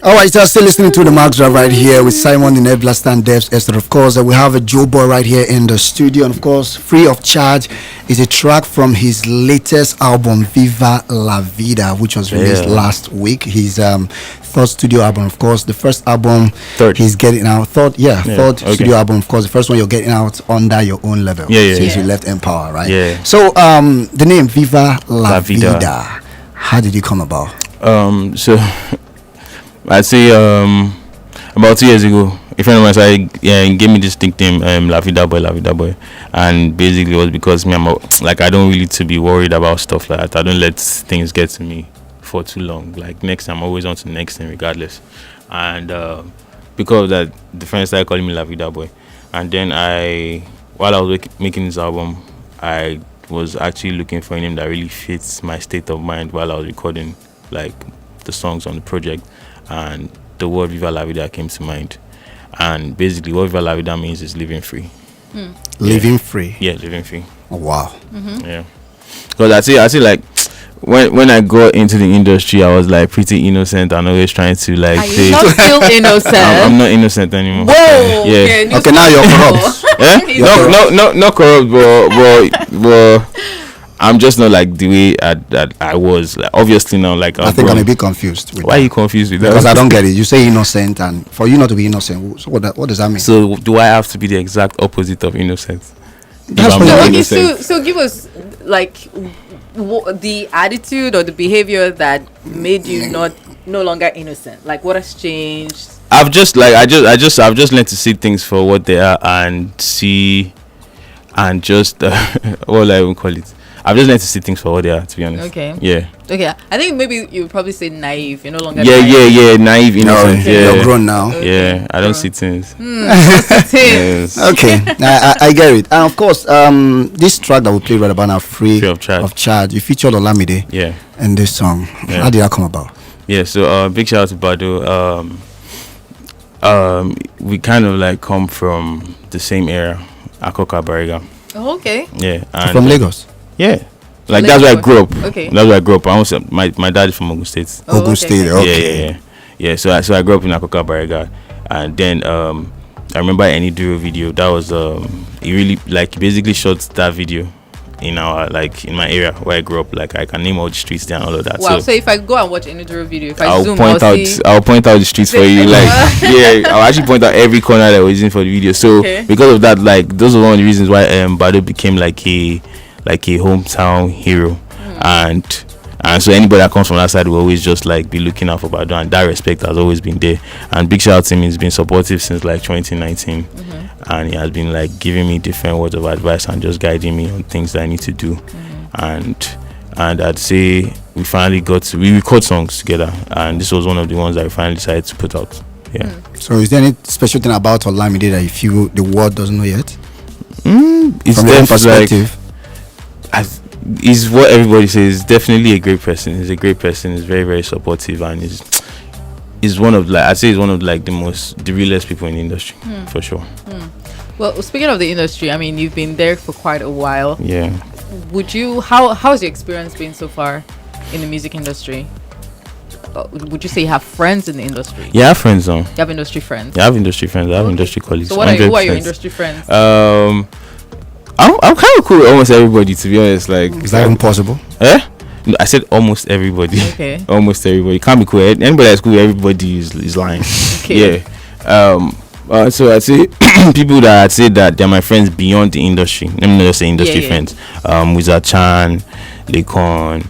All right, so still listening to the Max Drive right here with Simon, the Nebula and Devs Esther. Of course, we have a Joeboy right here in the studio, and of course, free of charge is a track from his latest album, Viva La Vida, which was released last week. His third studio album, of course. The first album he's getting out. Third studio album, of course. The first one you're getting out under your own level. Since you left Empower, right? Yeah. So, the name Viva La Vida. How did it come about? So I'd say about 2 years ago, a friend of mine started, gave me this nickname, La Vida Boy, and basically it was because I don't really to be worried about stuff like that. I don't let things get to me for too long. Like next time, I'm always on to the next thing, regardless. And because of that, the friends started calling me La Vida Boy. And then while I was making this album, I was actually looking for a name that really fits my state of mind while I was recording like the songs on the project, and the word Viva La Vida came to mind. And basically what Viva La Vida means is living free. Living free? Yeah, living free. Oh, wow. Yeah, because I see like when I got into the industry, I was like pretty innocent and always trying to like Are you not still innocent? I'm not innocent anymore. Whoa. Yeah. Okay, now you're corrupt. Not corrupt, but I'm just not like the way that I was. Like, obviously now, like I think I'm a bit confused. Why are you confused with that? Because I don't get it. You say innocent, and for you not to be innocent, so what does that mean? So do I have to be the exact opposite of innocent? So give us like the attitude or the behavior that made you no longer innocent. Like what has changed? I've just learned to see things for what they are and see, and just what will I even call it? I've just learned to see things for what they are, to be honest. Okay. Yeah. Okay. I think maybe you would probably say naive. You're no longer naive, innocent. You're grown now. Okay. Yeah, I don't see things. Yes. Okay, I get it. And of course, this track that we played right about now, Free of Charge, you featured Olamide. Yeah. In this song. Yeah. How did that come about? Yeah, so big shout out to Bado. We kind of like come from the same area, Akoka Bariga. Oh, okay. Yeah. And from Lagos? Yeah. Like that's where I grew up. Okay. That's where I grew up. I almost, my dad is from Ogun State. Oh, Ogun State. Okay. Yeah. So I grew up in Akoka Bariga, and then I remember any Duro video. That was he really like basically shot that video in my area where I grew up. Like I can name all the streets there and all of that. Wow. So if I go and watch any Duro video, if I I'll zoom, point out the streets for you. Like I'll actually point out every corner that was in for the video. So because of that, like those are one of the reasons why Bado became like a hometown hero. And so anybody that comes from that side will always just like be looking out for Bado, and that respect has always been there. And big shout out to him. He's been supportive since like 2019, and he has been like giving me different words of advice and just guiding me on things that I need to do. And I'd say we record songs together, and this was one of the ones that we finally decided to put out. So is there any special thing about Olamide that you feel the world doesn't know yet? It's from your own perspective. Is what everybody says. He's definitely a great person. He's a great person. He's very, very supportive, and he's one of the realest people in the industry for sure. Well, speaking of the industry, I mean, you've been there for quite a while. Yeah. How's your experience been so far in the music industry? Would you say you have friends in the industry? Yeah, I have friends now. You have industry friends? Yeah, I have industry friends. I have industry colleagues. So who are your industry friends? I'm kind of cool with almost everybody, to be honest. Like, is that impossible? No, I said almost everybody. Okay. Almost everybody. Can't be cool. Anybody that's cool with everybody is lying. Okay. Yeah. So I'd say people that I'd say that they're my friends beyond the industry. Let me not just say industry friends. Wizard Chan, Lekon.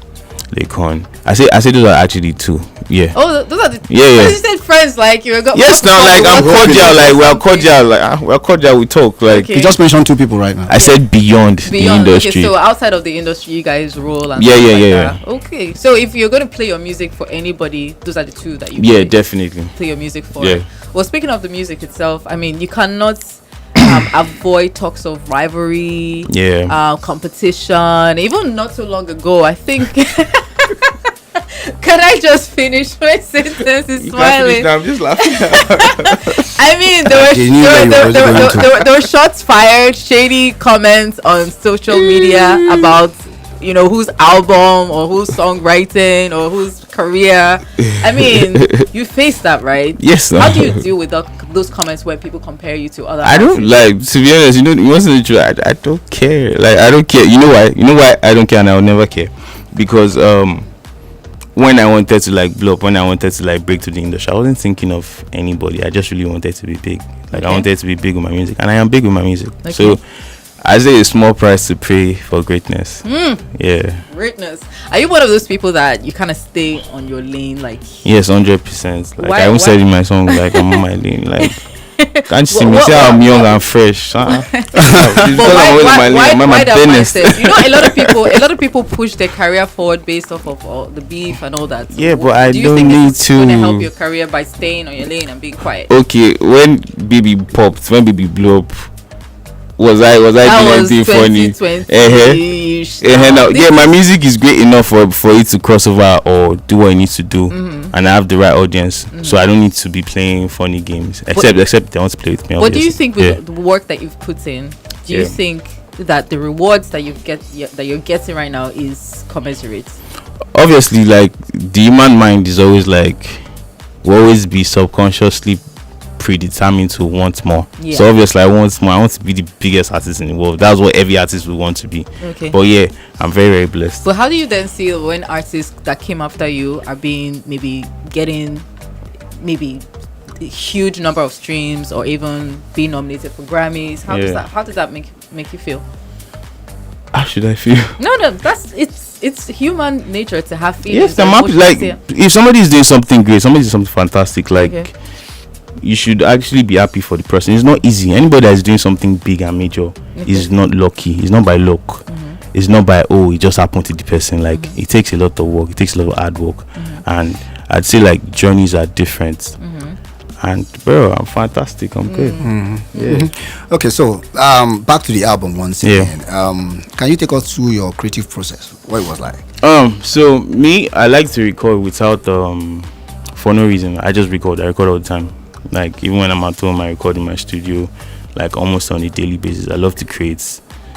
I say those are actually two. Yeah. Oh, those are the. Yeah. You said friends, like you're going. Yes, now like I'm cordial. Like we're cordial. Like we're cordial. We talk. Like you just mentioned two people right now. I said beyond the industry. Okay, so outside of the industry, you guys roll and yeah. Okay, so if you're going to play your music for anybody, those are the two that you. Yeah, definitely. Play your music for. Yeah. Well, speaking of the music itself, I mean, you cannot avoid talks of rivalry. Yeah. Competition. Even not so long ago, I think. Can I just finish my sentence? Is smiling. I'm just laughing. I mean, there were shots fired, shady comments on social media about whose album or whose songwriting or whose career. I mean, you face that, right? Yes. How do you deal with those comments when people compare you to other I don't artists? to be honest. You want to know the truth? I don't care. Like, I don't care. You know why? You know why I don't care, and I'll never care, because when I wanted to like blow up, when I wanted to like break to the industry, I wasn't thinking of anybody. I just really wanted to be big. Like, I wanted to be big with my music, and I am big with my music. Okay. So I say a small price to pay for greatness. Yeah. Greatness. Are you one of those people that you kind of stay on your lane, like? Yes, 100%. Like, Why- I won't why- say in my song, like, I'm on my lane. Like, can't you see me? See how I'm young and fresh. But why that mindset? A lot of people push their career forward based off of all the beef and all that. Yeah, but I do you don't think need it's going to help to. your career by staying on your lane and being quiet? Okay, when baby popped, when baby blew up, was I doing anything funny? 2020-ish. Now, yeah, my music is great enough for it to cross over or do what it needs to do, and I have the right audience, so I don't need to be playing funny games. Except they want to play with me. What do you obviously. think with the work that you've put in? Do you think that the rewards that you're getting right now is commensurate? Obviously, like, the human mind is always like, will always be subconsciously predetermined to want more. Yeah. So obviously I want more. I want to be the biggest artist in the world. That's what every artist would want to be. Okay. But yeah, I'm very, very blessed. But how do you then see when artists that came after you are getting a huge number of streams or even being nominated for Grammys? How does that make you feel? How should I feel? No, it's human nature to have feelings. Yes, I'm happy. Like, if somebody is doing something great, somebody is doing something fantastic, like, Okay. you should actually be happy for the person. It's not easy. Anybody that is doing something big and major is not lucky. It's not by luck. It's not by, it just happened to the person. Like, it takes a lot of work. It takes a lot of hard work. And I'd say, like, journeys are different. And bro, I'm fantastic. I'm good. Yeah. Okay, so back to the album once again. Can you take us through your creative process? What it was like? So me, I like to record without for no reason. I just record. I record all the time. Like, even when I'm at home, I record in my studio, like, almost on a daily basis. I love to create.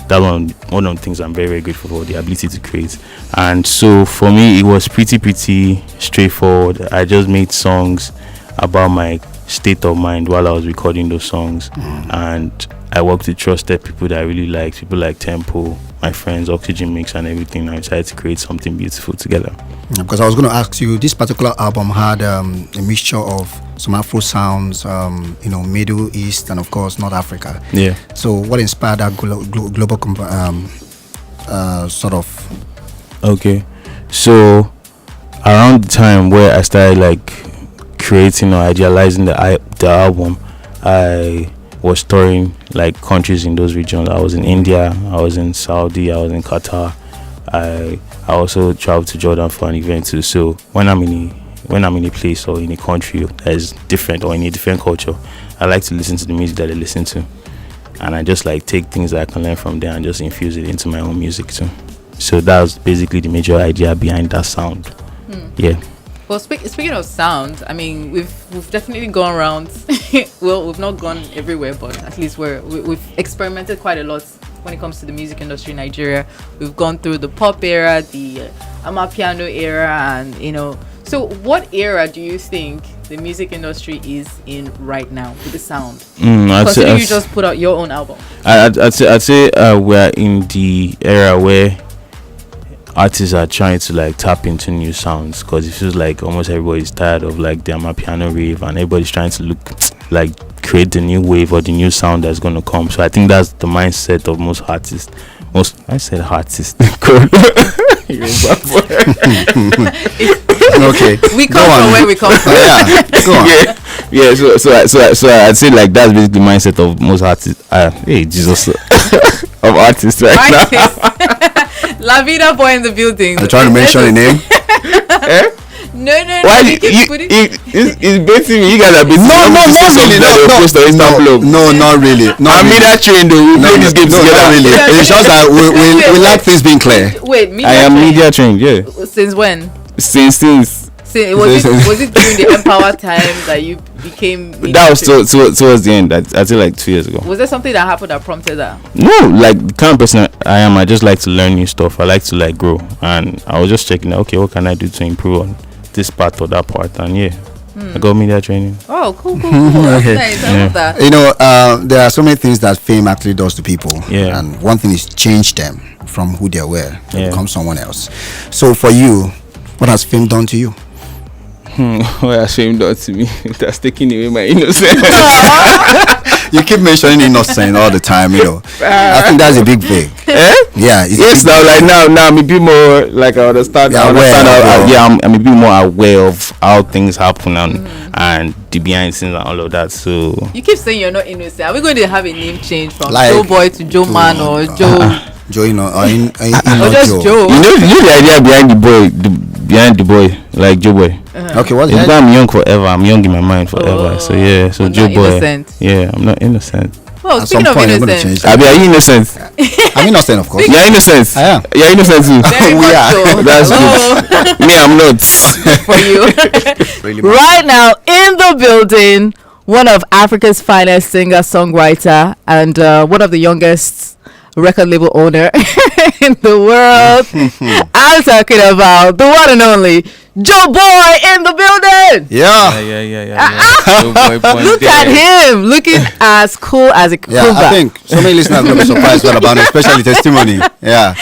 That's one of the things I'm very, very grateful for, the ability to create. And so for me, it was pretty straightforward. I just made songs about my state of mind while I was recording those songs, and I worked with trusted people that I really liked, people like Tempo, my friends, Oxygen Mix, and everything. I decided to create something beautiful together. Because I was going to ask you, this particular album had a mixture of some Afro sounds, Middle East, and of course North Africa. Yeah. So what inspired that global sort of? Okay, so around the time where I started like creating or idealizing the album, I was touring like countries in those regions. I was in India, I was in Saudi, I was in Qatar. I also traveled to Jordan for an event too. So when I'm in a place or in a country that is different or in a different culture, I like to listen to the music that they listen to, and I just like take things that I can learn from there and just infuse it into my own music too. So that was basically the major idea behind that sound. Yeah. Well, speaking of sound, I mean, we've definitely gone around. Well, we've not gone everywhere, but at least we've experimented quite a lot when it comes to the music industry in Nigeria. We've gone through the pop era, the Amapiano era, and So, what era do you think the music industry is in right now with the sound? Considering you just put out your own album. I'd say we're in the era where artists are trying to like tap into new sounds, because it feels like almost everybody's tired of like the Amapiano rave, and everybody's trying to look like create the new wave or the new sound that's going to come. So I think that's the mindset of most artists. I said artists. Okay, we come from where we come from. Yeah, go on. Yeah. So I'd say like that's basically the mindset of most artists. Hey Jesus, of artists right now. La Vida Boy in the building. You're trying to mention a name? No. Why it's basically me. You guys are basically No, not really. I'm media trained though. We play this game together. Not really. It's just that we like things being clear. Wait, I am media trained. Yeah. Since when? Since So was it during the Empower time that you became? That was towards the end. I feel like 2 years ago. Was there something that happened that prompted that? No, like the kind of person I am, I just like to learn new stuff. I like to like grow, and I was just checking out, okay, what can I do to improve on this part or that part, and yeah, I got media training. Oh, cool. That's Okay. nice. I love that. You know, there are so many things that fame actually does to people. Yeah. And one thing is change them from who they were to Yeah. become someone else. So for you, what has fame done to you? What has fame done to me? That's taking away my innocence. You keep mentioning innocent all the time, you know. I think that's a big thing. Eh? Yeah. It's Yes, a big now I'm a bit more like I understand. Yeah, I'm a bit more aware of how things happen and the behind the scenes and all of that. So You keep saying you're not innocent. Are we going to have a name change from Like- Joeboy to Joe Man or Joe Joe, you know, or or just Joe? you know the idea behind the boy, like Joeboy. Okay, what's It's that? because I'm young forever. I'm young in my mind forever. Oh, So yeah, so you're not Joeboy. innocent. Yeah, I'm not innocent. Well, At speaking some of point, I'm gonna innocent, change that. Abi, are you innocent? I'm innocent, of course. You're innocent. I am. You're innocent too. very We much are. so. That's Hello. good. Me, I'm not. For you. Really Right now in the building, one of Africa's finest singer-songwriter and one of the youngest record label owner in the world. I'm talking about the one and only Joeboy in the building. Yeah. Look at him, looking as cool as a cucumber. Yeah, I think so many listeners will be surprised what about it, especially testimony. Yeah.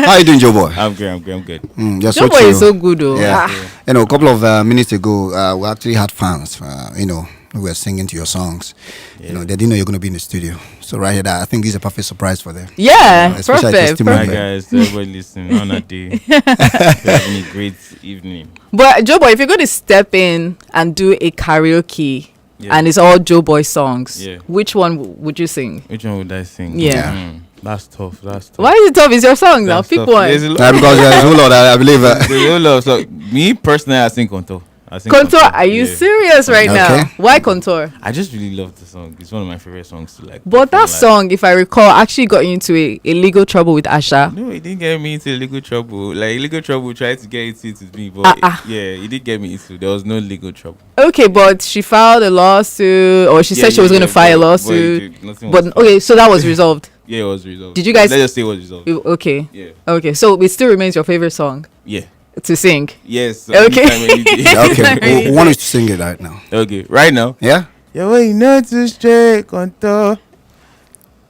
How you doing, Joe Boy? I'm good. You're so Joeboy chill. is so good, though. Yeah. Ah. You know, a couple of minutes ago, we actually had fans, you know, who were singing to your songs. You know, they didn't know you're going to be in the studio. So right here, I think this is a perfect surprise for them. Yeah, Especially perfect. testimony. Hi perfect. guys, everybody listening on a day. Having a great evening. But Joeboy, if you're going to step in and do a karaoke and it's all Joeboy songs, which one would you sing? Which one would I sing? Yeah. That's tough. Why is it tough? It's your song now. That's Pick tough. one. There's a lot. Because there's a whole lot, I believe. There's a whole lot. So me personally, I sing Contour. Contour, are you serious right now? Okay. Why Contour? I just really love the song. It's one of my favorite songs to like. But that perform, song, if I recall, actually got you into a legal trouble with Asha. No, it didn't get me into legal trouble. Like legal trouble tried to get into it with me, but it did get me into. There was no legal trouble. Okay, but she filed a lawsuit, or she said she was going to file a lawsuit. But okay, so that was resolved. Yeah, it was resolved. Did you guys? Let's just say it was resolved. Okay. Yeah. Okay, so it still remains your favorite song Yeah. to sing. Yes. Okay. anytime, any day. Okay. Who wants to sing it right now? Okay. Right now. Yeah? Yeah, well, you know to straight Contour.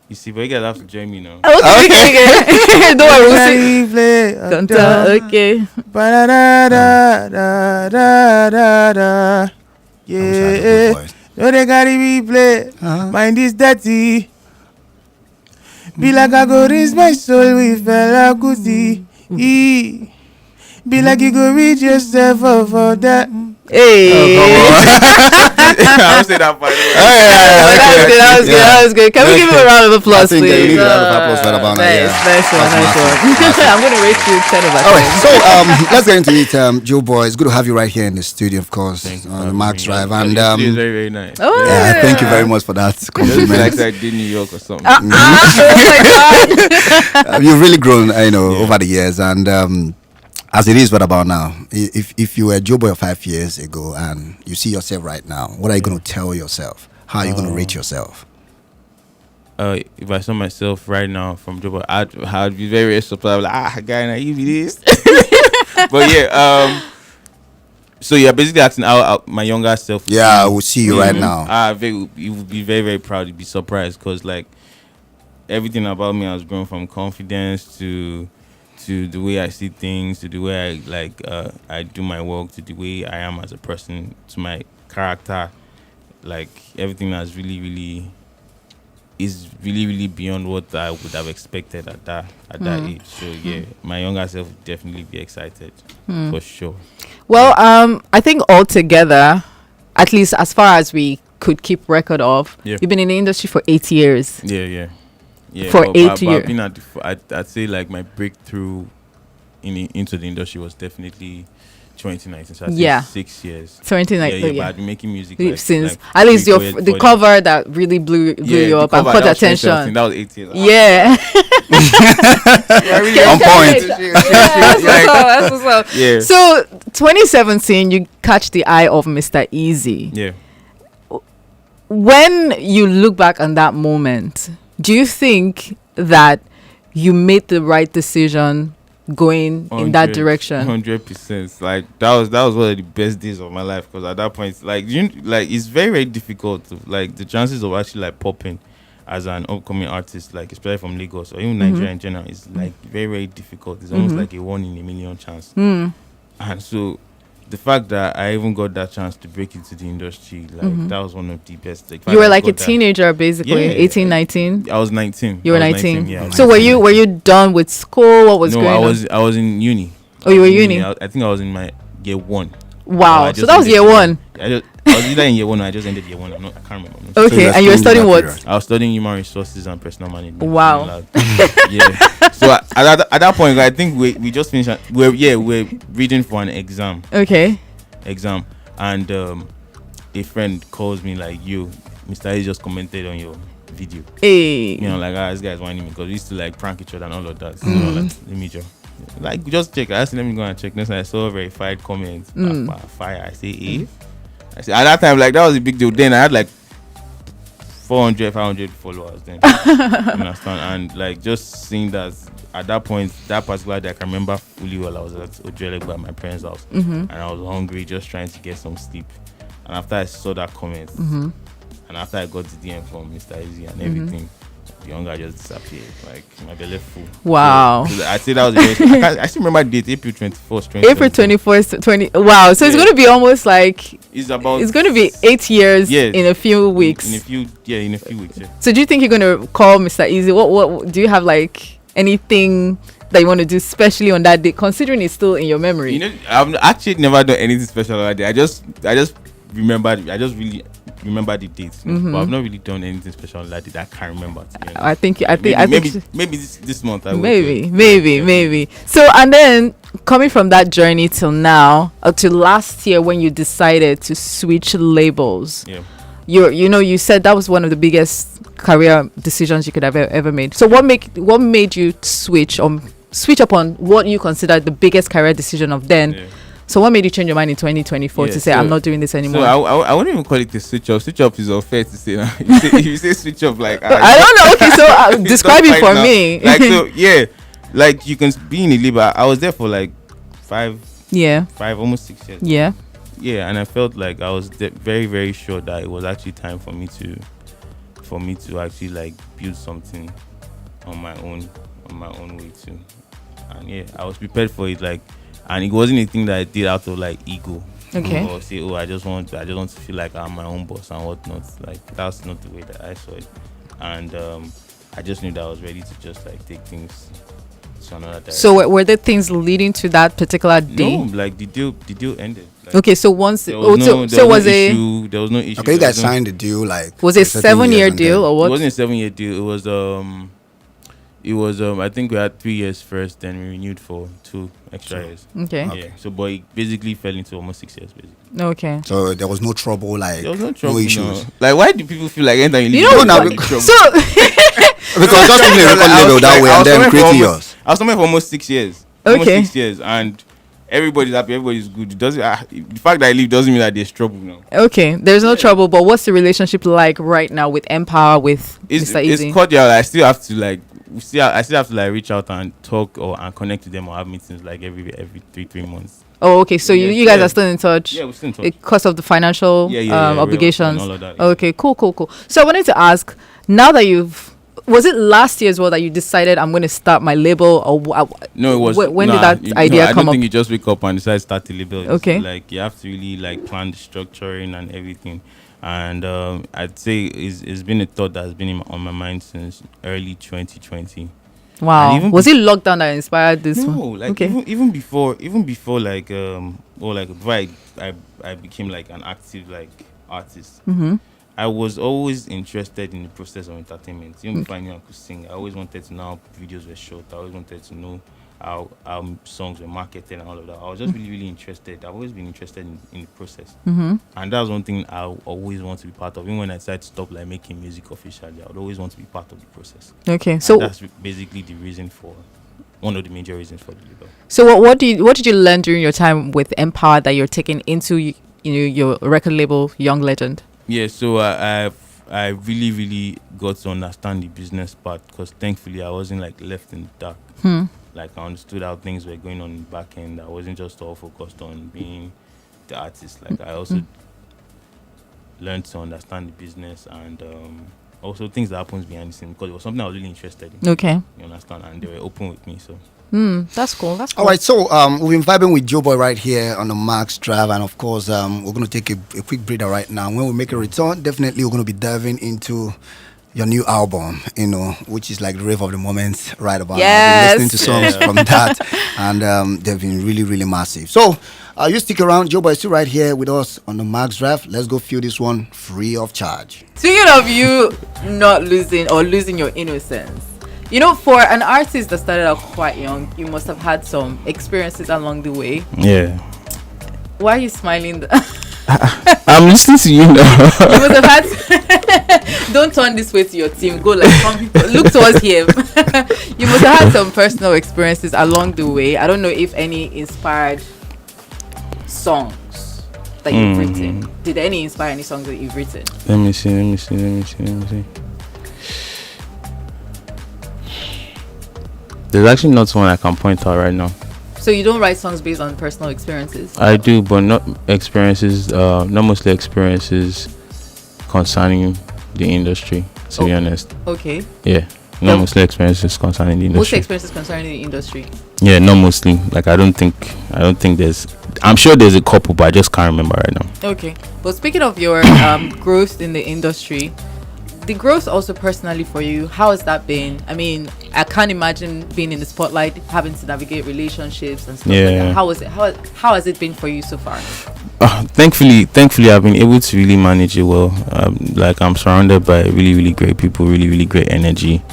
You see, but you guys have to join me now. Okay. Don't worry, we'll sing. Play Contour, okay. Ba-da-da-da-da-da-da-da. Yeah. No, they carry me play. Mind is dirty. Be like I go rinse my soul with Fela Kuti. Be like you go read yourself for that. Hey. I'll say that part. That was good. Can we give him a round of applause, I think you please? need a round of applause right about now, Nice, yeah. nice one. I'm going to rate you 10 over 10. All right, so let's get into it, Joe Boy. It's good to have you right here in the studio, of course, on the Max Drive. And it's very, very nice. Oh, yeah, thank you very much for that Just compliment. like I did New York or something. oh my God. You've really grown, over the years, and as it is, what about now? If you were Joe Boy 5 years ago and you see yourself right now, what are you going to tell yourself? How are you going to rate yourself? If I saw myself right now from Joeboy, I'd be very surprised. Like, guy, now you be this. But yeah, so you're basically asking how my younger self. Yeah, I will see you right now. You would be very, very proud. You'd be surprised because like everything about me has grown from confidence to the way I see things, to the way I do my work, to the way I am as a person, to my character. Like everything has really beyond what I would have expected at that age. So yeah, my younger self would definitely be excited for sure. Well, I think altogether, at least as far as we could keep record of, you've been in the industry for 8 years. Yeah. For but 8 years. I've been I'd say like my breakthrough into the industry was definitely 2019. So I Yeah. think 6 years. 2019. But I've been making music Since like at least three, your four years the before cover that really blew you up and caught attention. That was 8 years. Yeah. On point. That's what's up. Yeah. So 2017, you catch the eye of Mr. Easy. Yeah. When you look back on that moment, do you think that you made the right decision going in that direction? 100%. Like that was one of the best days of my life, because at that point, like it's very, very difficult to, like, the chances of actually like popping as an upcoming artist, like especially from Lagos or even Nigeria in general, is like very, very difficult. It's almost like a 1 in a million chance. And so the fact that I even got that chance to break into the industry, like that was one of the best. Like, you were like a teenager, basically. 18, 19. I was 19. You were 19. Yeah, so were you done with school? What was no, going on? I was in uni. Oh, you were uni? I think I was in my year 1. Wow. So that was year 1. I was either in year 1 or I just ended year 1. I can't remember. Okay, So and you were studying what? I was studying human resources and personal management. Wow. Yeah. So at that point, I think we just finished. We're reading for an exam. Okay. And a friend calls me like, "You, Mr. A just commented on your video." Hey. You know, like, this guy's whining me, because we used to like prank each other and all of that. So, you know, like, let me just check. I asked him, let me go and check. Next time I saw a verified comment. Fire. I say, I say, at that time, like, that was a big deal. Then I had like 400, 500 followers then. You understand? And like, just seeing that at that point, that particular day, I can remember fully well. I was at Ojuelegba at my parents' house, and I was hungry, just trying to get some sleep. And after I saw that comment, and after I got the DM from Mr. Easy and everything, the hunger just disappeared. Like, my belly full. Wow. So I say that was I still remember the date, April 24th. April 24th, 20. Wow. So it's going to be almost like, it's going to be 8 years in a few weeks. In a few weeks. Yeah. So do you think you're going to call Mr. Easy? What do you have, like, anything that you want to do specially on that day, considering it's still in your memory? You know, I've actually never done anything special on that day. I just really remember the dates, but I've not really done anything special on that day that I can't remember. I think maybe this month I will. Maybe. So, and then coming from that journey till now, to last year when you decided to switch labels. Yeah. You said that was one of the biggest career decisions you could have ever made. So what made you switch up on what you considered the biggest career decision of then? Yeah. So what made you change your mind in 2024 to say, I'm not doing this anymore? So I wouldn't even call it a switch up. Switch up is unfair to say now. If you say switch up, like, I don't know. Okay, so describe it for me. Like, so yeah, like, you can be in a label. I was there for like 5, almost 6 years. Yeah. Yeah, and I felt like I was very, very sure that it was actually time for me to actually like build something on my own way too. And yeah, I was prepared for it, like, and it wasn't anything that I did out of like ego. Okay. Or say, I just want to feel like I'm my own boss and whatnot. Like, that's not the way that I saw it. And I just knew that I was ready to just like take things to another direction. So were there things leading to that particular day? No, like the deal ended. Like, okay, so once there was no issue. Okay, you guys signed the deal, like, was it a 7-year deal or what? It wasn't a 7-year deal. It was I think we had 3 years first, then we renewed for 2 extra years. Okay. Yeah. So, but it basically fell into almost 6 years, basically. Okay. So there was no trouble, like, there was no trouble, issues. No. Like, why do people feel like anytime you leave? You know, now, so because just leaving a record label that way and then creating yours. I was somewhere for almost 6 years. Okay. Almost 6 years, and everybody's happy, everybody's good. It doesn't the fact that I leave doesn't mean that there's trouble now. Okay, there's no trouble, but what's the relationship like right now with Empower, with Mr. Easy? It's cordial. I still have to like reach out and talk and connect with them or have meetings like every 3 months. Oh, okay. So you guys are still in touch? Yeah, we're still in touch. Because of the financial obligations. All of that, Okay, cool. So I wanted to ask, now that was it last year as well that you decided I'm going to start my label, or no? It was when did that idea come up? I don't think you just wake up and decide to start the label. Okay. Like, you have to really like plan the structuring and everything. And I'd say it's been a thought that's been on my mind since early 2020. Wow. Was it lockdown that inspired this one? No, like, okay. even before like before I became like an active like artist. Mm-hmm. I was always interested in the process of entertainment. Even before I knew I could sing, I always wanted to know how videos were shot. I always wanted to know how songs were marketed and all of that. I was just really interested. I've always been interested in the process, and that's one thing I always want to be part of. Even when I decided to stop like making music officially, I would always want to be part of the process. Okay, And so that's basically the reason for one of the major reasons for the label. so what did you learn during your time with Empower that you're taking into your record label Young Legend? Yeah, so I really got to understand the business part because thankfully I wasn't like left in the dark. Like I understood how things were going on in the back end. I wasn't just all focused on being the artist. Like I also learned to understand the business and also things that happens behind the scene because it was something I was really interested in. Okay. You understand? And they were open with me. So That's cool. That's cool. All right, so we've been vibing with Joeboy right here on the Max Drive, and of course, we're going to take a quick breather right now. When we make a return, definitely we're going to be diving into your new album, which is like the rave of the moment right about now. I've been listening to songs from that, and they've been really massive. So, you stick around. Joeboy is still right here with us on the Max Drive. Let's go feel this one free of charge. Speaking of you not losing your innocence, for an artist that started out quite young, you must have had some experiences along the way. yeah, Why are you smiling? I'm listening to you now. You must have had. Don't turn this way to your team. Go like some people. Look towards him. You must have had some personal experiences along the way. I don't know if any inspired songs that you've written. Did any inspire any songs that you've written? Let me see. There's actually not one I can point out right now. So you don't write songs based on personal experiences? I do, but not mostly experiences concerning the industry, to be honest. Okay. Yeah. Not mostly experiences concerning the industry. Mostly experiences concerning the industry. Yeah, not mostly. Like I don't think there's, I'm sure there's a couple, but I just can't remember right now. Okay. But speaking of your growth in the industry, the growth also personally for you, how has that been? I mean, I can't imagine being in the spotlight, having to navigate relationships and stuff like that. How was it? How has it been for you so far? Thankfully, I've been able to really manage it well. Like I'm surrounded by really great people, really great energy,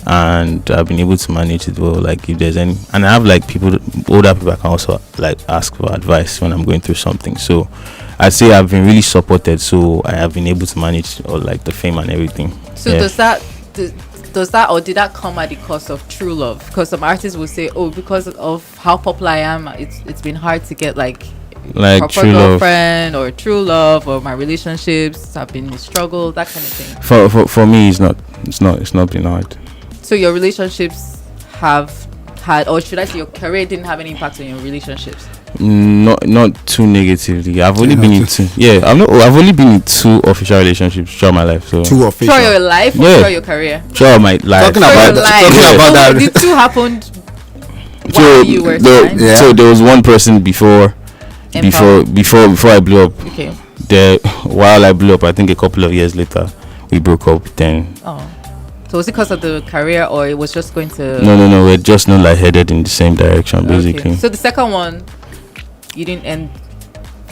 and I've been able to manage it well. Like if there's any, and I have like older people I can also like ask for advice when I'm going through something. So I'd say I've been really supported, so I have been able to manage all like the fame and everything. So does that or did that come at the cost of true love? Because some artists will say, oh, because of how popular I am, it's been hard to get like proper true girlfriend or true love, or my relationships have been a struggle, that kind of thing. For me, it's not been hard. So your relationships have had, or should I say your career didn't have any impact on your relationships? Not too negatively. I've only been in two. Yeah, I've only been in two official relationships throughout my life. So Two official. Throughout your life or throughout your career? Throughout my life. Talking about that. The two happened while you were signed? So there was one person before I blew up. Okay. While I blew up, I think a couple of years later, we broke up. Then. Oh. So was it because of the career, or it was just going to? No. We're just not like headed in the same direction, basically. Okay. So the second one, you didn't end.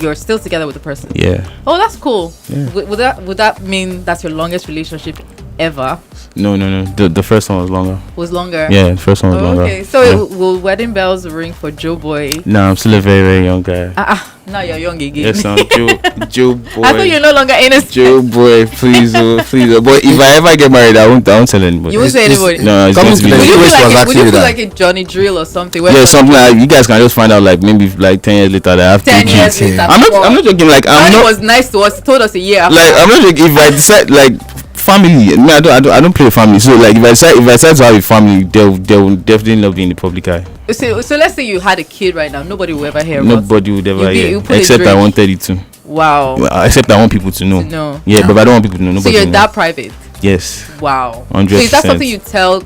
You're still together with the person. Yeah. Oh, that's cool. Yeah. Would that mean that's your longest relationship ever? No. The first one was longer. Was longer. Yeah, the first one was longer. Okay. So will wedding bells ring for Joeboy? No, I'm still a very young guy. Now you're young again. Yes, I'm Joeboy. I thought you're no longer innocent. Joeboy, please. But if I ever get married, I won't tell anybody. You won't say anybody. No, it's going to be Would you feel like a Johnny Drill or something? Yeah, something like you guys can just find out like maybe like 10 years later that I have 10 years later. I'm not joking. Like It was nice to us. He told us a year after. Like I'm not joking. If I decide like family, I don't play family. So like if I decide to have a family, they'll definitely not be in the public eye. So let's say you had a kid right now. Nobody will ever hear about it. Nobody would ever hear. You Except I want 32. Wow. Except I want people to know. No. Yeah, but I don't want people to know. So you're that private? Yes. Wow. 100%. So is that something you tell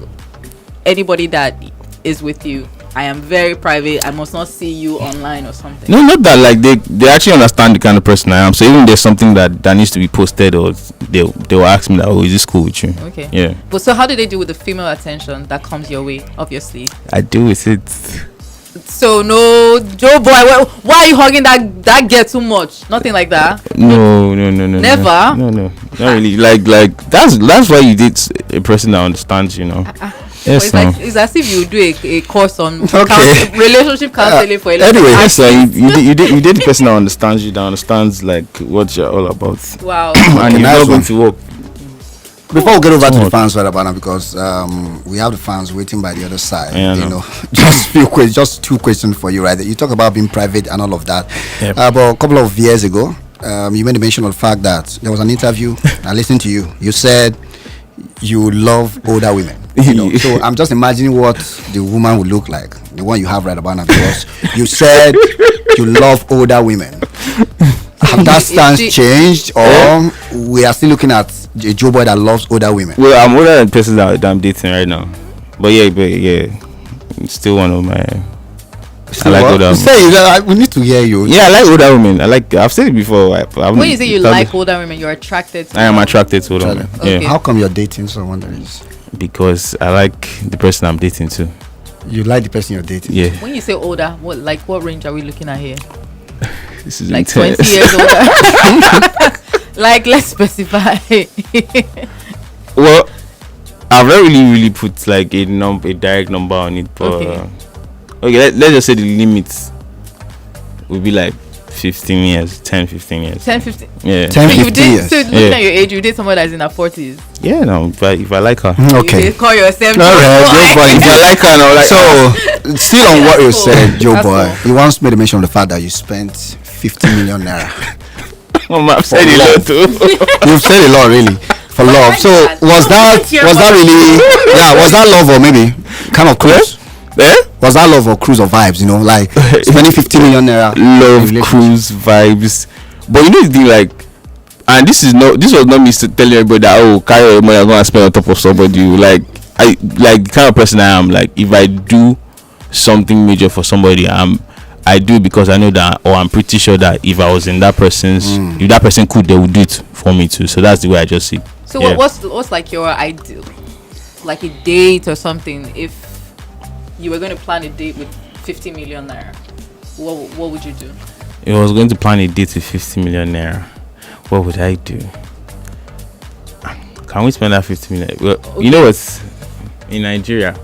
anybody that is with you? I am very private. I must not see you online or something. No, not that. Like they actually understand the kind of person I am. So even there's something that needs to be posted, or they'll ask me that, oh, is this cool with you? Okay. Yeah. But so how do they deal with the female attention that comes your way? Obviously. I deal with it. So no, Joeboy, why are you hugging that girl too much? Nothing like that. No. Never. No, not really. Like that's why you date a person that understands, you know. Yes, it's no. like it's as if you do a course on Okay. relationship counseling for a anyway, Yes, sir. You did the person that understands you, that understands like what you're all about, Wow. and you're nice not going one. to work. Before we get over to the What? fans right about now, because we have the fans waiting by the other side. Yeah, I you know. know, just two questions for you, right? You talk about being private and all of that. Yep. But a couple of years ago, you made a mention of the fact that there was an interview. I listened to you. You said you love older women. You know, so I'm just imagining what the woman would look like, the one you have right about now, because you said you love older women. Have that stance changed, or we are still looking at a Joeboy that loves older women? Well, I'm older than the person that I'm dating right now, but yeah, it's still one of my. I like older women. Say we need to hear you. Yeah, I like older women. I've said it before. When you say you like older women, you're attracted to I am them. attracted to older women. Okay. Yeah, How come you're dating someone that is? because I like the person I'm dating too. You like the person you're dating? Yeah, When you say older, what range are we looking at here? this is Like intense. 20 years older? Like, let's specify. Well, I've not really put like a direct number on it, but Okay. Let's just say the limit would be like 15 years, 10, 15 years. 10, 15. Yeah. 10, So you 15 did, years. so looking Yeah. at your age, you did someone that's in her 40s. Yeah, no, if I like her. Okay. You call yourself. All right, Joeboy. If I like her, no, like So, still on what you That's said, cool. Joeboy, That's you once made a mention of the fact that you spent 50 million naira. I've said a lot too. You've said a lot, really, for love. like So, that. was that really? Yeah, was that love or maybe kind of cruise? Eh? Was that love or cruise or vibes? You know, like spending 50 million naira. Love, in relationship. cruise, vibes. But you know the thing, like, and this was not me telling everybody that carry your money, I'm gonna spend on top of somebody. Like the kind of person I am. Like, if I do something major for somebody, I do because I know that, or I'm pretty sure that if I was in that person's, if that person could, they would do it for me too. So that's the way I just see. So Yeah. what's like your ideal, like a date or something? If you were going to plan a date with 50 million naira, what would you do? If I was going to plan a date with 50 million naira, what would I do? Can we spend that 50 million? Well, Okay. you know what? In Nigeria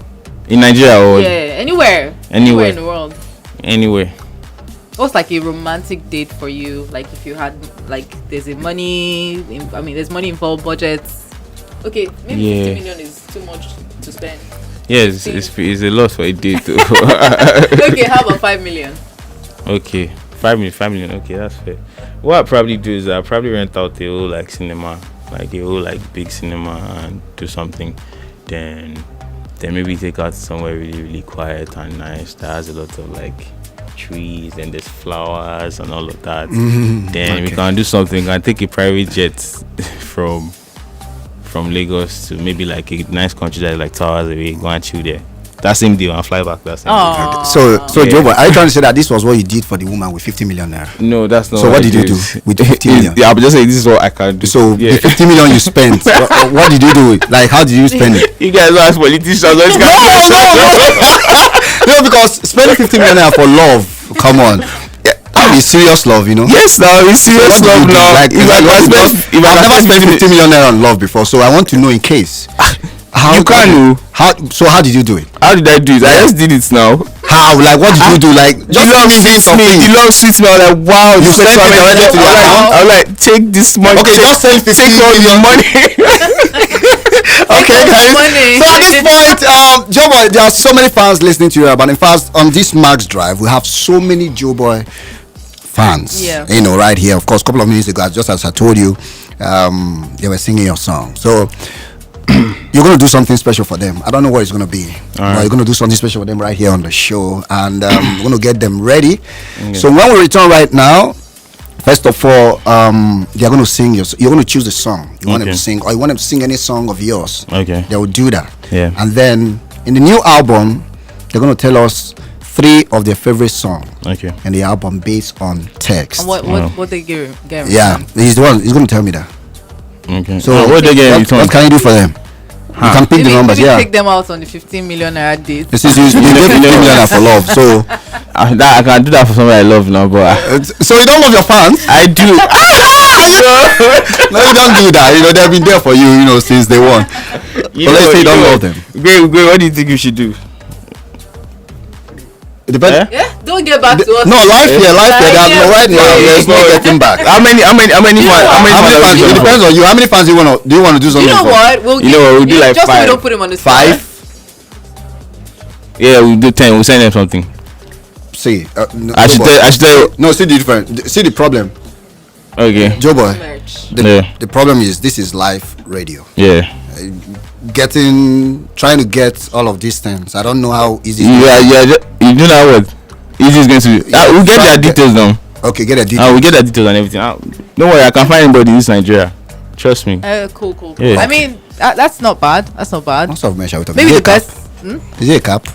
or Yeah, anywhere in the world. anywhere. What's like a romantic date for you? Like if you had like there's money involved, budgets. Okay, maybe Yeah. 50 million is too much to spend. Yes, it's a lot for a date. Too. Okay, how about 5 million? Okay, 5 million. Okay, that's fair. What I probably do is I probably rent out a whole like cinema, like a whole like big cinema, and do something. Then maybe take out somewhere really quiet and nice that has a lot of like trees and there's flowers and all of that. Then we can do something. We can take a private jet from Lagos to maybe like a nice country that's like 2 hours away. Go and chill there. That same deal and fly back. That same deal. Oh, So Yeah. Joeboy, are you trying to say that this was what you did for the woman with 50 million naira? No, that's not. So what I did you do with the 50 million? Yeah, I'm just saying this is what I can do. So yeah. the 50 million you spent, what did you do with? Like, how did you spend it? You guys are as politicians. No, because spending 50 million naira for love, come on. That is serious love, you know. Yes, now it's serious So what love do you do? now. Like, I've never spent 50 million naira on love before, so I want to know in case. You can't know. How did you do it? How did I do it? I just did it now. How? Like, what did you do? Like, The love sweets me. The love sweets me. I'm like, wow. You spent sent it already to your account? I'm like, take this money. Okay, just send 50 take all the million. money. Okay, guys. money. So at this point, Joeboy, there are so many fans listening to you, but in fact, on this Max Drive, we have so many Joeboy fans. Yeah. You know, right here. Of course, a couple of minutes ago, just as I told you, they were singing your song. So you're going to do something special for them. I don't know what it's going to be, but you're going to do something special for them right here on the show, and we're going to get them ready. Okay. So when we return right now, first of all, they're going to sing you're going to choose a song you want them Okay. to sing, or you want them to sing any song of yours. Okay. They will do that. Yeah. And then in the new album, they're going to tell us 3 of their favorite songs Okay. in the album based on text. And Wow. what they get? Yeah, he's the one. He's going to tell me that. Okay. So what they get in return? what can you do for them? You can pick the numbers. Yeah. Take them out on the 15 million naira date. This is you get 50 million for love. So I can do that for somebody I love now, but so you don't love your fans? I do. No, you don't do that. You know, they've been there for you, you know, since day one. But let's say you don't love them. Great. What do you think you should do? It depends. Yeah, don't get back to us. No, life here. Right now, there's no getting back. How many fans? It depends on you. How many fans do you want to do something You know for? what? We'll do like just 5. so we don't put him on the spot. 5? Yeah, we'll do 10. We'll send them something. See, no, I should tell you. No, see the difference. See the problem. Okay. Joeboy, Merch. the problem is this is live radio. Yeah. Trying to get all of these things. I don't know how easy. Yeah. You do know what? Easy is going to be. We'll get their details now. Okay, get a detail. We'll get their details and everything. Don't worry, I can find anybody in this Nigeria. Trust me. Cool. Yeah. I mean, that's not bad. What sort of merch are we talking? Maybe the Is it a cap? best. Is it a cap?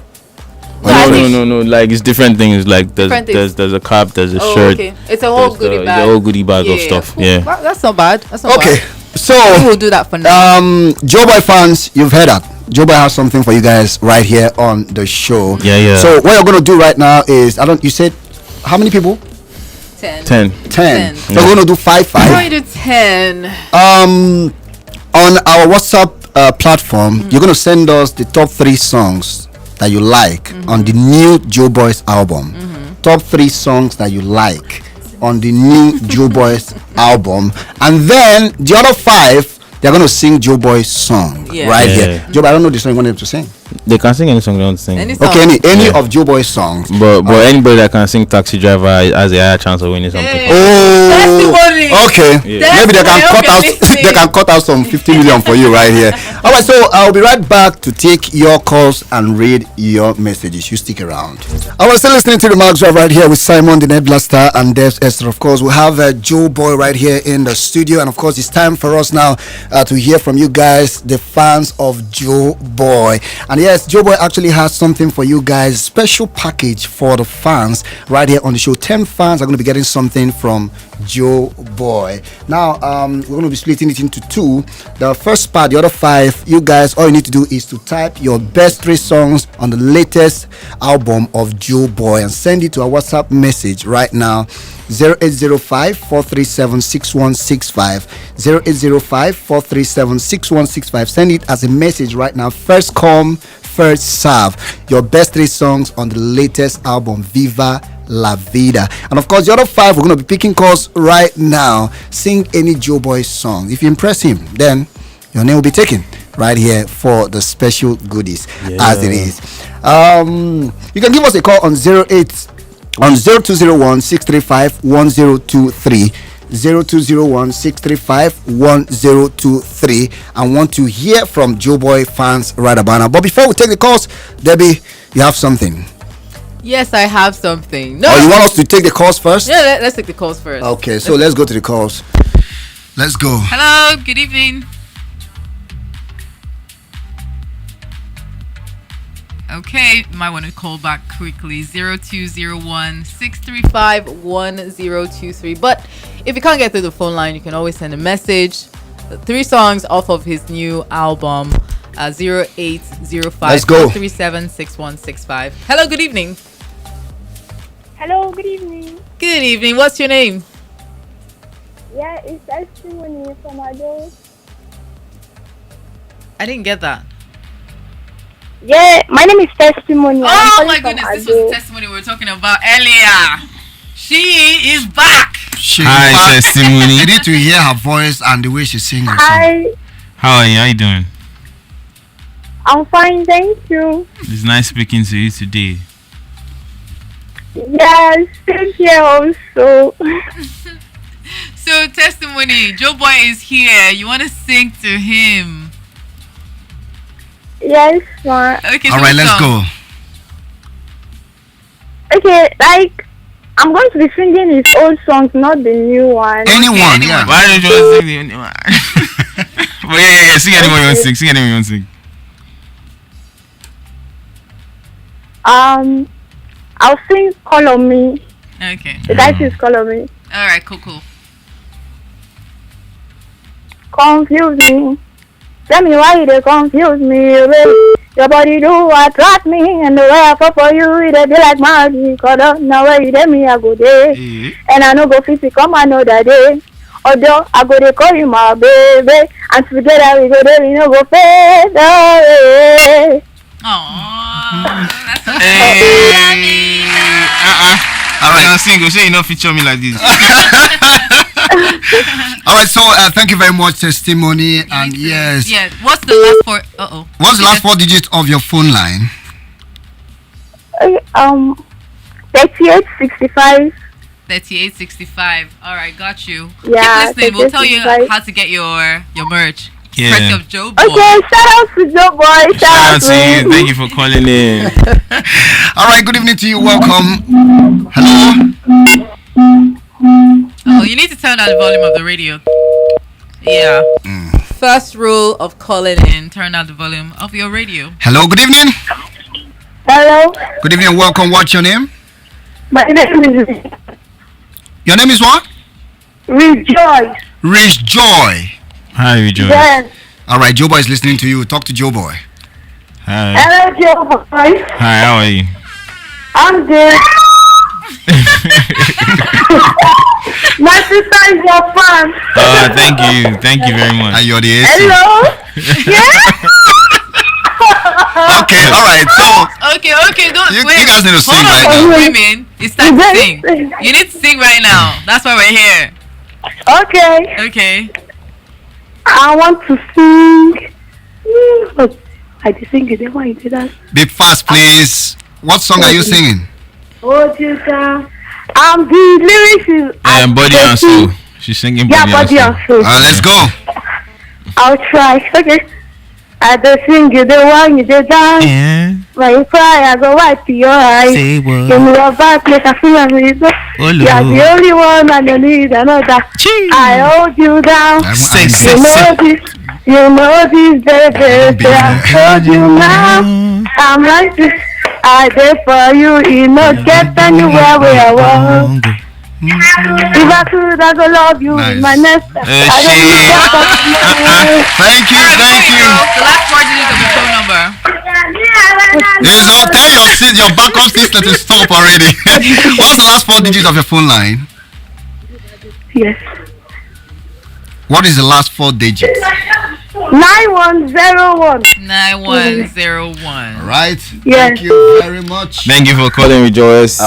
No. Like it's different things. Like there's a cap, there's a shirt. Okay. It's a whole goodie bag. It's a whole goodie bag of stuff. Cool. Yeah. That's not bad. Okay. So we'll do that for now. Joeboy fans, you've heard that. Joeboy has something for you guys right here on the show. Yeah. So what you're gonna do right now is you said how many people? 10. 10. Yeah. We're gonna do 5. We're going to 10. On our WhatsApp platform, you're gonna send us the top 3 songs that you like on the new Joeboy's album. Top 3 songs that you like on the new Joeboy's album, and then the other 5 they're gonna sing Joeboy's song right here. Joeboy, I don't know the song you want them to sing. They can sing any song they want to sing. Any song. Okay, any of Joeboy's songs. But anybody that can sing Taxi Driver has a higher chance of winning something. Oh, testimony. okay. Maybe they can cut out. They can cut out some 50 million for you right here. All right, so I'll be right back to take your calls and read your messages. You stick around. I was still listening to the Max Drive right here with Simon, the Net Blaster, and Devs Esther. Of course, we have Joeboy right here in the studio, and of course, it's time for us now to hear from you guys, the fans of Joeboy. And yes, Joeboy actually has something for you guys, special package for the fans right here on the show. 10 fans are going to be getting something from Joeboy. Now, we're going to be splitting it into 2. The first part, the other 5, you guys, all you need to do is to type your best 3 songs on the latest album of Joeboy and send it to our WhatsApp message right now. 0805-437-6165 0805-437-6165. Send it as a message right now. First come, first serve. Your best 3 songs on the latest album, Viva La Vida. And of course, the other 5, we're going to be picking calls right now. Sing any Joeboy song. If you impress him, then your name will be taken right here for the special goodies as it is. You can give us a call on 0201-635-1023 0201-635-1023 and want to hear from Joeboy fans right about now. But before we take the calls, Debbie, you have something. Yes, I have something. No. Oh, you want us to take the calls first? Yeah, let's take the calls first. Okay, so let's go to the calls. Let's go. Hello, good evening. Okay, you might want to call back quickly. 0201-635-1023. But if you can't get through the phone line, you can always send a message. 3 songs off of his new album, 0805-437-6165. Hello, good evening. Hello, good evening. Good evening. What's your name? Yeah, it's Testimony from Ado. I didn't get that. Yeah, my name is Testimony. Oh my goodness, this was the testimony we were talking about earlier. She is back. Hi, Testimony. You need to hear her voice and the way she sings her song. Hi, How are you? How you doing? I'm fine, thank you. It's nice speaking to you today. Yes, same here also. So, Testimony, Joeboy is here. You want to sing to him? Yes, ma. Okay, All right, let's go. Okay, like, I'm going to be singing his old songs, not the new one. Anyone, yeah. Why don't you want to sing the anyone? But yeah, sing anyone you want to sing. Sing anyone you want to sing. I'll sing Call on Me. Okay. The title is Call on Me. All right, cool. Confuse me. Tell me why they confuse me, baby. Your body do attract me, and the way I fall for you, it be like magic. Cause now where you dey me, I go there. And I no go fit to come another day. Although I go to call you my baby, and together we go there, you know, go fade away. Aww. Hey. All right, I'm single. Say you not feature me like this. All right, so thank you very much, testimony. And yes, Yeah. What's the last four? what's the last 4 digits of your phone line? 3865. 3865. All right, got you. Yeah, Keep listening. We'll tell you 3865. how to get your merch. Yeah. Courtesy of Joeboy. Okay, shout out to Joeboy. Shout out to you. him. Thank you for calling in. All right, good evening to you. Welcome. Hello. Oh, you need to turn down the volume of the radio. Yeah. First rule of calling in: turn down the volume of your radio. Hello. Good evening. Hello. Good evening. Welcome. What's your name? My name is Your name is what? Rejoice. Rich Joy. Hi, Rejoice. Yes. All right, Joeboy is listening to you. Talk to Joeboy. Hi. Hello, Joeboy. Hi, how are you? I'm good. My sister is your fan. Thank you. Thank you very much. And you're the AC. Hello. Yeah. Okay, all right. So Okay, don't You- wait. you guys need to sing Hold on, right now. women. It's time to sing. You need to sing right now. That's why we're here. Okay. Okay. I want to sing. I did sing it. Why you did that? be fast, please. What song are you singing? Oh, Jesus. I'm the lyrics. Body and soul. She's singing Yeah, Body and body soul. and soul. Let's go. I'll try. Okay. I just sing you the one you did dance. Yeah. When you cry, I go wipe your eyes. Say what? Give me your back, make I feel amazing. Oh, You're the only one and you need another. I hold you down. Sexy. You know this, baby. I hold you now. I'm like this. I did for you. You know, get anywhere where I want. If I could, I go love you Nice. with my nest. I shit. don't need that. Thank you, thank you. The last 4 digits of your phone number. It's all tell your backup sister to stop already. What's the last 4 digits of your phone line? Yes. What is the last 4 digits? 9101. 9101. All right. Yes. Thank you very much. Thank you for calling, Rejoice.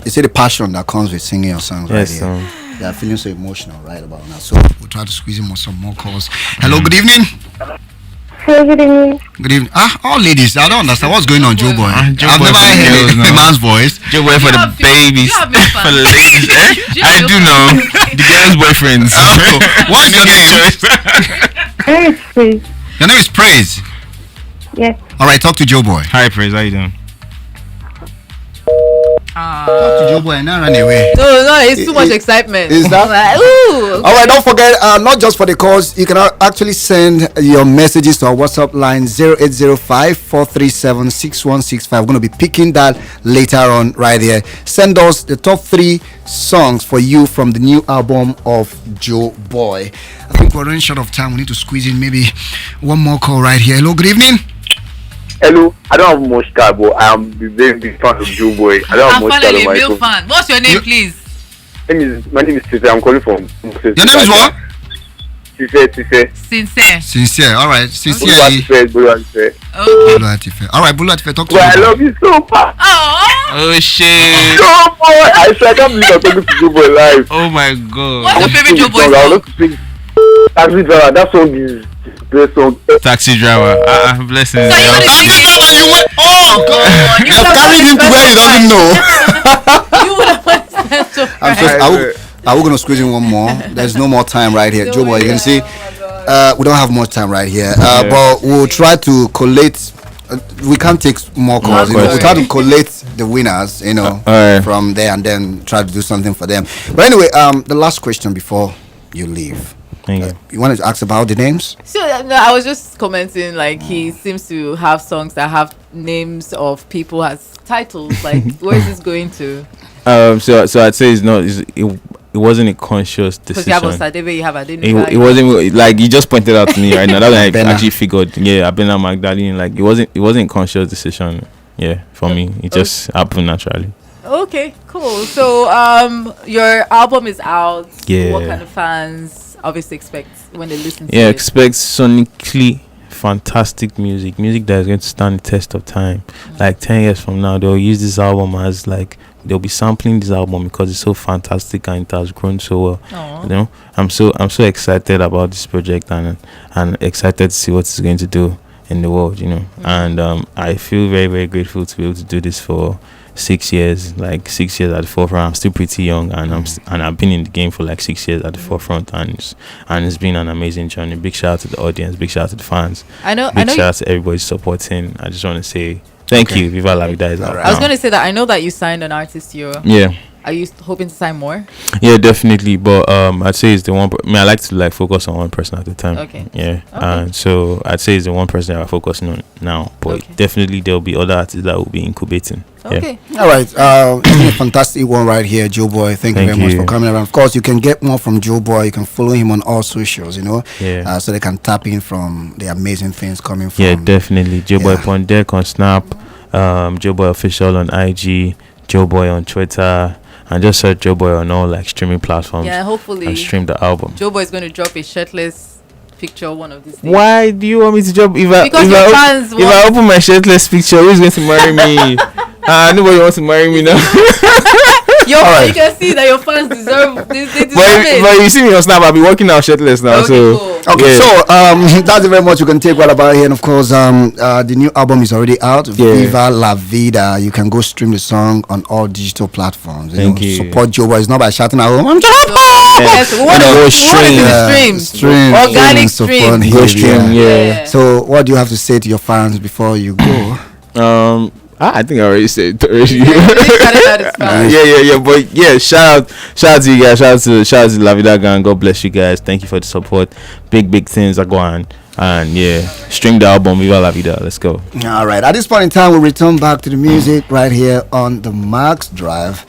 You see the passion that comes with singing your songs Yes, right here. They are feeling so emotional right about now. So we'll try to squeeze in some more calls. Hello, good evening. Hey, good evening. Good evening. All ladies, I don't understand what's going on, Joeboy. I've Joeboy never for the girls heard a now. man's voice. Joeboy for the have- babies. you have been fun. For the ladies. You I have do been know. The girls' boyfriends. What's your name? Hey, please. Your name is Praise. Yes. All right, talk to Joeboy. Hi, Praise. How you doing? Talk to Joeboy and now run away. No, it's too much excitement. is that- Like, ooh. All right, don't forget, not just for the calls, you can actually send your messages to our WhatsApp line 0805-437-6165. We're going to be picking that later on right here. Send us the top 3 songs for you from the new album of Joeboy. I think we're running short of time. We need to squeeze in maybe one more call right here. Hello, good evening. Hello, I don't have much time, but I am a very big fan of Joeboy. I don't have I'm much time finally on a my male phone. fan. What's your name, please? My name is Tife. I'm calling from. Your name is what? Tife. Sincere. Sincere. All right, sincerely. Tife. Okay. All right, Bulatife, talk to But I you. love you so much. Oh. Oh, shit. Joeboy! I swear I can't believe I'm talking to Joeboy live. Oh, my God. What's your favorite Joeboy I song? want to sing Taxi Driver. That song is the best song. Taxi driver. Blessings. So you want to Taxi sing driver, you went. Oh, God. you You're would have carrying him to where he doesn't know. You would have understand so I'm right. just, are we going to squeeze in one more? There's no more time right here. Joeboy, you can see we don't have much time right here. But we'll try to collate. We can't take more calls. More We'll try to collate the winners, Alright. from there and then try to do something for them. But anyway, the last question before you leave. Thank you. You wanted to ask about the names? So no, I was just commenting. Like he seems to have songs that have names of people as titles. Like where is this going to? So I'd say it wasn't a conscious Because you have decision. Osadebe, you have Adenuga. It wasn't like you just pointed out to me right now. That's when I Abena. actually figured. Yeah, Abena Magdalene. Like it wasn't a conscious decision. Yeah, for me, it just happened naturally. Okay, cool. So, your album is out. Yeah. What kind of fans obviously expect when they listen to Yeah, it? expect sonically fantastic music that is going to stand the test of time. Like 10 years from now, they'll use this album as like they'll be sampling this album because it's so fantastic and it has grown so well. Aw. You know, I'm so excited about this project and excited to see what it's going to do in the world. You know, and I feel very very grateful to be able to do this for 6 years, like 6 years at the forefront. I'm still pretty young, and and I've been in the game for like 6 years at the forefront, and it's been an amazing journey. Big shout out to the audience, big shout out to the fans, I know. big shout out to everybody supporting. I just want to say thank you. Viva la vida is out. Alright. I was now. going to say that I know that you signed an artist deal. Yeah, Are you hoping to sign more? yeah, definitely. But I'd say it's the one. I like to like focus on one person at a time. Okay. Yeah, Okay. and so I'd say it's the one person that I'm focusing on now. But Okay. definitely there'll be other artists that will be incubating. Yeah. Okay. All right, it's been a fantastic one right here, Joeboy. Thank you Thank very much you. for coming around. Of course, you can get more from Joeboy. You can follow him on all socials, Yeah. so they can tap in from the amazing things coming from. Yeah, definitely. Joeboy yeah. upon deck on Snap, Joeboy official on IG, Joeboy on Twitter, and just search Joeboy on all like streaming platforms Yeah, hopefully and stream the album. Joeboy is going to drop a shirtless picture one of these days. Why do you want me to drop? Because your fans if I open my shirtless picture, who's going to marry me? Nobody wants to marry me now. Alright. You can see that your fans deserve this. They deserve but it. you see me on Snap, I'll be walking out shirtless now. Okay, so cool. Okay, yeah. so that's very much you can take what about here, and of course, the new album is already out. Yeah. Viva la vida. You can go stream the song on all digital platforms. Thank you. Support Joeboy. It's not by shouting at home. I'm Yes, we want And to go stream. stream, Organic stream, stream. support Go him, stream, yeah. So, what do you have to say to your fans before you go? I think I already said it already. Yeah. But yeah, shout out to you guys, shout out to La Vida Gang. God bless you guys. Thank you for the support. Big things are going, and yeah, stream the album Viva La Vida. Let's go. All right. At this point in time, we'll return back to the music right here on the Max Drive.